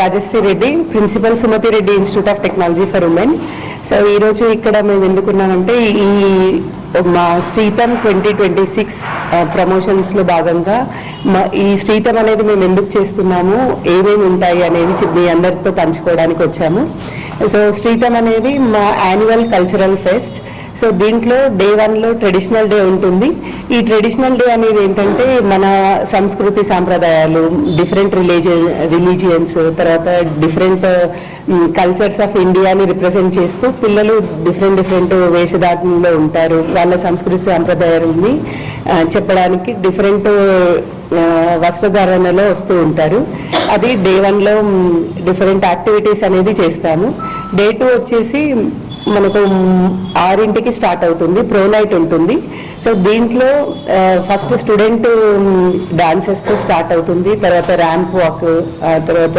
Rajshri Reddy, principal Sumathi Reddy institute of technology for women. So ఈరోజు ఇక్కడ మేము ఎందుకున్నామంటే ఈ మా శ్రీతం 2026 ప్రమోషన్స్లో భాగంగా ఈ శ్రీతం అనేది మేము ఎందుకు చేస్తున్నాము, ఏమేమి ఉంటాయి అనేది మీ అందరితో పంచుకోవడానికి వచ్చాము. సో శ్రీతం అనేది మా యాన్యువల్ కల్చరల్ ఫెస్ట్. సో దీంట్లో డే 1లో ట్రెడిషనల్ డే ఉంటుంది. ఈ ట్రెడిషనల్ డే అనేది ఏంటంటే మన సంస్కృతి సాంప్రదాయాలు, డిఫరెంట్ రిలీజియన్స్, తర్వాత డిఫరెంట్ కల్చర్స్ ఆఫ్ ఇండియాని రిప్రజెంట్ చేస్తూ పిల్లలు డిఫరెంట్ వేషధారణలో ఉంటారు. వాళ్ళ సంస్కృతి సాంప్రదాయాలని చెప్పడానికి డిఫరెంట్ వస్త్రధారణలో వస్తూ ఉంటారు. అది డే 1లో డిఫరెంట్ యాక్టివిటీస్ అనేది చేస్తాము. డే 2 వచ్చేసి మనకు 6 స్టార్ట్ అవుతుంది, ప్రో నైట్ ఉంటుంది. సో దీంట్లో ఫస్ట్ స్టూడెంట్ డాన్సెస్తో స్టార్ట్ అవుతుంది, తర్వాత ర్యాంప్ వాక్, తర్వాత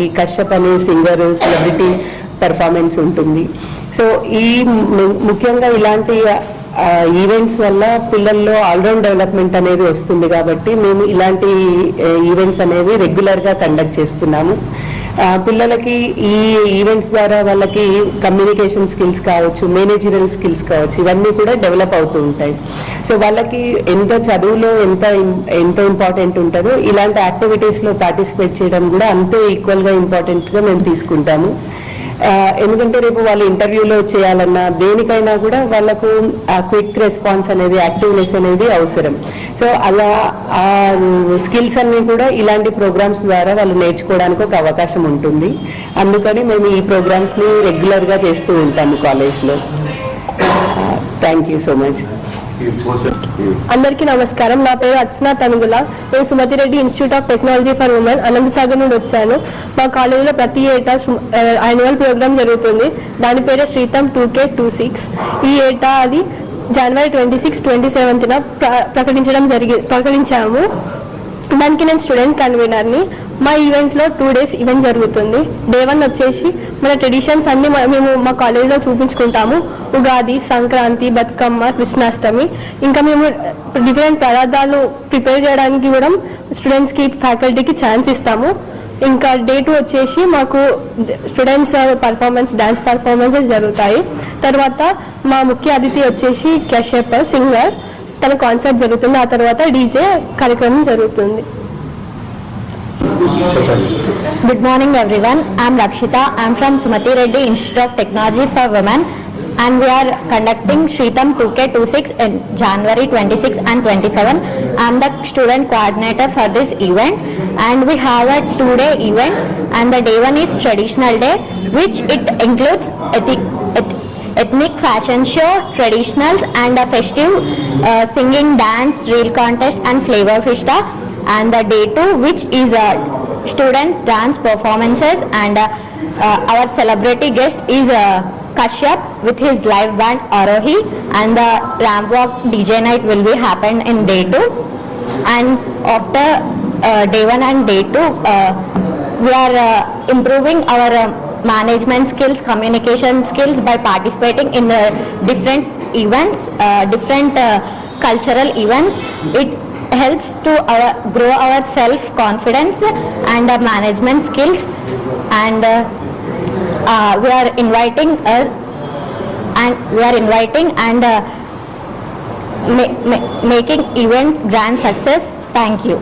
ఈ కశ్యప్ అనే సింగర్ సెలబ్రిటీ పెర్ఫార్మెన్స్ ఉంటుంది. సో ఈ ముఖ్యంగా ఇలాంటి ఈవెంట్స్ వల్ల పిల్లల్లో ఆల్రౌండ్ డెవలప్మెంట్ అనేది వస్తుంది. కాబట్టి మేము ఇలాంటి ఈవెంట్స్ అనేవి రెగ్యులర్గా కండక్ట్ చేస్తున్నాము. పిల్లలకి ఈ ఈవెంట్స్ ద్వారా వాళ్ళకి కమ్యూనికేషన్ స్కిల్స్ కావచ్చు, మేనేజరల్ స్కిల్స్ కావచ్చు, ఇవన్నీ కూడా డెవలప్ అవుతూ ఉంటాయి. సో వాళ్ళకి ఎంత చదువులో ఎంత ఇంపార్టెంట్ ఉంటుందో ఇలాంటి యాక్టివిటీస్లో పార్టిసిపేట్ చేయడం కూడా అంతే ఈక్వల్గా ఇంపార్టెంట్గా మేము తీసుకుంటాము. ఎందుకంటే రేపు వాళ్ళు ఇంటర్వ్యూలో చేయాలన్నా దేనికైనా కూడా వాళ్ళకు ఆ క్విక్ రెస్పాన్స్ అనేది, యాక్టివ్నెస్ అనేది అవసరం. సో అలా ఆ స్కిల్స్ అన్నీ కూడా ఇలాంటి ప్రోగ్రామ్స్ ద్వారా వాళ్ళు నేర్చుకోవడానికి ఒక అవకాశం ఉంటుంది. అందుకని మేము ఈ ప్రోగ్రామ్స్ని రెగ్యులర్గా చేస్తూ ఉంటాము కాలేజ్లో. Thank you so much. అందరికీ నమస్కారం. నా పేరు అర్చన తనుగుల. నేను Sumathi Reddy institute of technology for women Anantasagar నుండి వచ్చాను. మా కాలేజీలో ప్రతి ఏటా యాన్యువల్ ప్రోగ్రామ్ జరుగుతుంది. దాని పేరే శ్రీతం 2K26. ఈ ఏటా అది జనవరి 26, 27న ప్రకటించాము. దానికి నేను స్టూడెంట్ కన్వీనర్ని. మా ఈవెంట్లో 2 days ఈవెంట్ జరుగుతుంది. డే 1 వచ్చేసి మన ట్రెడిషన్స్ అన్ని మేము మా కాలేజీలో చూపించుకుంటాము. ఉగాది, సంక్రాంతి, బతుకమ్మ, కృష్ణాష్టమి, ఇంకా మేము డిఫరెంట్ పదార్థాలు ప్రిపేర్ చేయడానికి కూడా స్టూడెంట్స్కి, ఫ్యాకల్టీకి ఛాన్స్ ఇస్తాము. ఇంకా డే 2 వచ్చేసి మాకు స్టూడెంట్స్ డాన్స్ పర్ఫార్మెన్సెస్ జరుగుతాయి. తర్వాత మా ముఖ్య అతిథి వచ్చేసి కశ్యప్ సింగర్, తన కాన్సర్ట్ జరుగుతుంది. ఆ తర్వాత డీజే కార్యక్రమం జరుగుతుంది. Good morning everyone. I am Rakshita. I am from Sumati Reddy Institute of Technology for Women, and we are conducting Shritam 2K26 in January 26 and 27. I am the student coordinator for this event, and we have a 2-day event, and the day 1 is traditional day, which it includes ethnic fashion show, traditionals, and a festive singing, dance, reel contest, and flavor festa. And the day 2, which is students dance performances, and our celebrity guest is Kashyap with his live band Arohi, and the ramp walk DJ night will be happen in day 2. And after day 1 and day 2, we are improving our management skills, communication skills by participating in different events, different cultural events. It helps to grow our self confidence and management skills, and we are inviting and making events grand success. Thank you.